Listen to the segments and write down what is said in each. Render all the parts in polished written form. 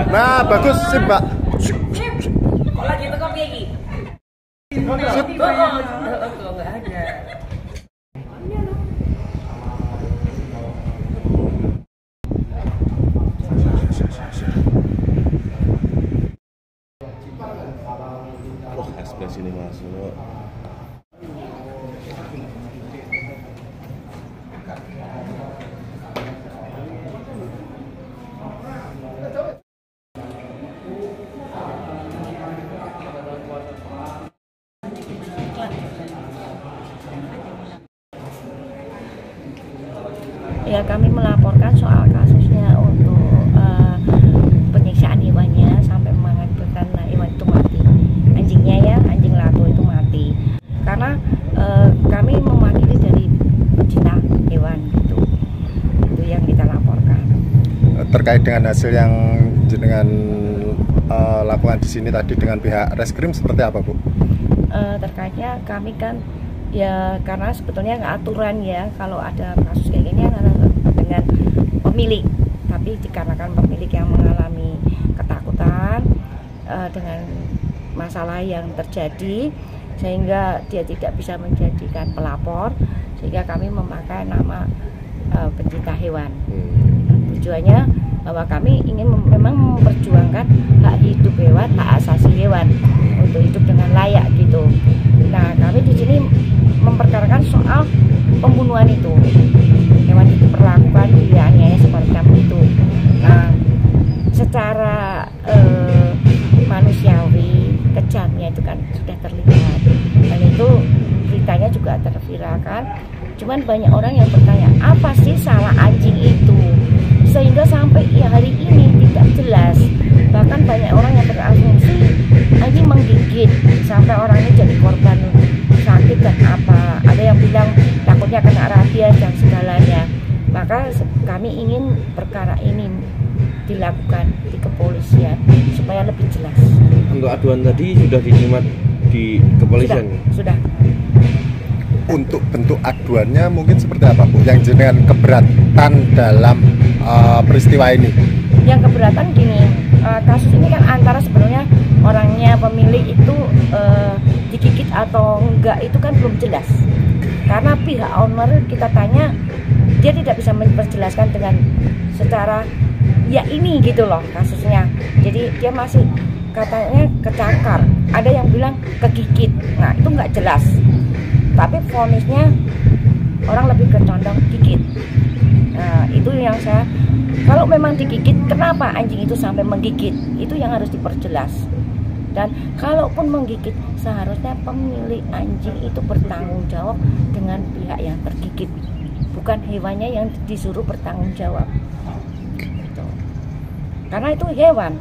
Nah, bagus sih, Mbak. Kok lagi itu kopi lagi? Enggak ada. Wah, sebelah sini masuk. Ya, kami melaporkan soal kasusnya untuk penyiksaan hewannya sampai mengakibatkan hewan itu mati. Anjingnya ya, anjing lato itu mati. Karena kami mewakili dari pecinta hewan gitu. Itu yang kita laporkan. Terkait dengan hasil yang dengan lakukan di sini tadi dengan pihak reskrim seperti apa, Bu? Terkaitnya kami kan ya karena sebetulnya aturan ya kalau ada kasus kayak gini dengan pemilik, tapi dikarenakan pemilik yang mengalami ketakutan dengan masalah yang terjadi sehingga dia tidak bisa menjadikan pelapor, sehingga kami memakai nama pencinta hewan. Tujuannya bahwa kami ingin memang memperjuangkan hak hidup hewan, hak asasi hewan untuk hidup dengan layak gitu. Nah, kami di sini memperkarakan soal pembunuhan itu, hewan itu diperlakukan dianiaya seperti itu. Nah, secara manusiawi kejamnya itu kan sudah terlihat, dan itu beritanya juga terviralkan. Cuman banyak orang yang bertanya, apa sih salah anjing itu sehingga sampai hari ini tidak jelas. Bahkan banyak orang yang berasumsi anjing menggigit sampai orang ini jadi korban sakit dan apa, ada yang bilang takutnya kena rabies dan segalanya. Maka kami ingin perkara ini dilakukan di kepolisian supaya lebih jelas. Untuk aduan tadi sudah diterima di kepolisian? Sudah. Untuk bentuk aduannya mungkin seperti apa, Bu? Yang dengan keberatan dalam peristiwa ini? Yang keberatan gini, kasus ini kan antara sebenarnya orangnya pemilik itu digigit atau enggak itu kan belum jelas. Karena pihak owner kita tanya, dia tidak bisa memperjelaskan dengan secara ya ini gitu loh kasusnya. Jadi dia masih katanya kecakar, ada yang bilang kegigit. Nah, itu nggak jelas. Tapi vonisnya orang lebih condong gigit. Nah, itu yang saya, kalau memang digigit, kenapa anjing itu sampai menggigit? Itu yang harus diperjelas. Dan kalaupun menggigit, seharusnya pemilik anjing itu bertanggung jawab dengan pihak yang tergigit, bukan hewannya yang disuruh bertanggung jawab. Gitu. Karena itu hewan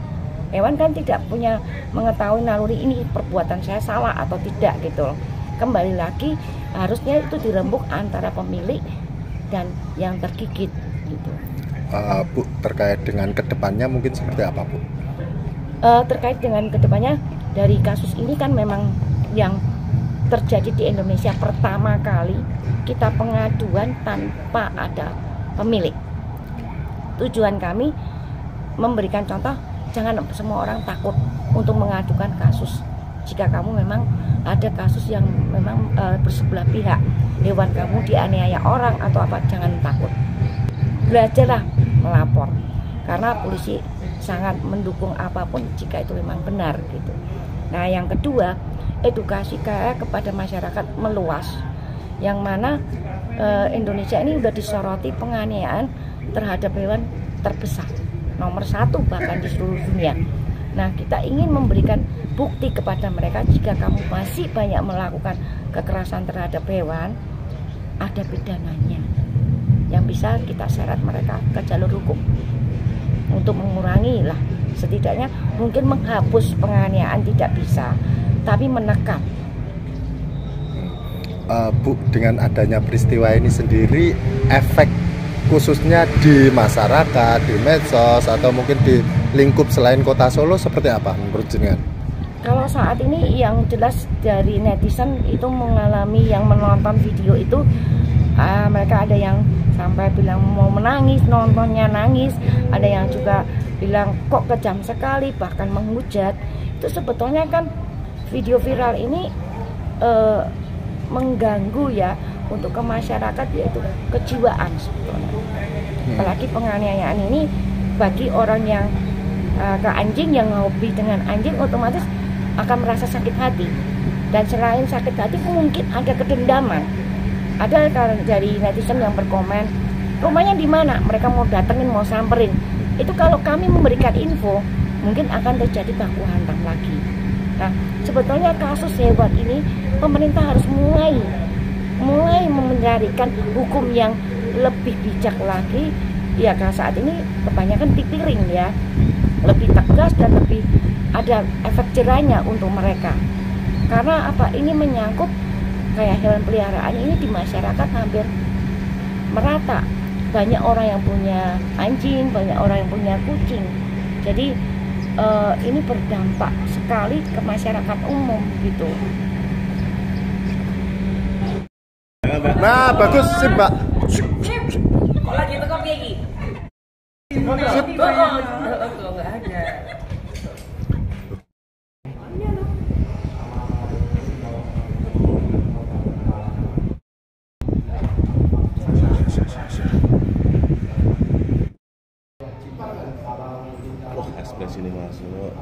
kan tidak punya mengetahui naluri ini perbuatan saya salah atau tidak gitu. Kembali lagi harusnya itu dirembuk antara pemilik dan yang tergigit gitu. Bu, terkait dengan kedepannya mungkin seperti apa, Bu? Terkait dengan kedepannya dari kasus ini kan memang yang terjadi di Indonesia pertama kali kita pengaduan tanpa ada pemilik. Tujuan kami memberikan contoh, jangan semua orang takut untuk mengadukan kasus. Jika kamu memang ada kasus yang memang bersebelah pihak, hewan kamu dianiaya orang atau apa, jangan takut. Belajarlah melapor, karena polisi sangat mendukung apapun jika itu memang benar gitu. Nah, yang kedua, edukasi kepada masyarakat meluas, yang mana Indonesia ini sudah disoroti penganiayaan terhadap hewan terbesar, nomor 1 bahkan di seluruh dunia. Nah, kita ingin memberikan bukti kepada mereka, jika kamu masih banyak melakukan kekerasan terhadap hewan, ada pidananya yang bisa kita seret mereka ke jalur hukum untuk mengurangi lah, setidaknya mungkin menghapus penganiayaan tidak bisa, tapi menekan. Bu, dengan adanya peristiwa ini sendiri, efek khususnya di masyarakat, di medsos, atau mungkin di lingkup selain kota Solo seperti apa menurut jenengan? Kalau saat ini yang jelas dari netizen itu mengalami, yang menonton video itu mereka ada yang sampai bilang mau menangis, nontonnya nangis, ada yang juga bilang kok kejam sekali, bahkan menghujat. Itu sebetulnya kan video viral ini mengganggu ya untuk ke masyarakat, yaitu kejiwaan sebetulnya. Apalagi penganiayaan ini bagi orang yang ke anjing, yang hobi dengan anjing, otomatis akan merasa sakit hati. Dan selain sakit hati mungkin ada kedendaman. Ada dari netizen yang berkomen, rumahnya di mana, mereka mau datengin, mau samperin. Itu kalau kami memberikan info, mungkin akan terjadi baku hantam lagi. Nah, sebetulnya kasus hewan ini pemerintah harus mulai mencarikan hukum yang lebih bijak lagi. Ya, karena saat ini kebanyakan dipiring ya, lebih tegas dan lebih ada efek jerahnya untuk mereka. Karena apa? Ini menyangkut kayak hewan peliharaan ini di masyarakat hampir merata. Banyak orang yang punya anjing, banyak orang yang punya kucing. Jadi ini berdampak sekali ke masyarakat umum gitu. Nah, bagus sih, Mbak. Kok lagi teko piye iki? Nggak ada. Wah, ekspresi ini masuk.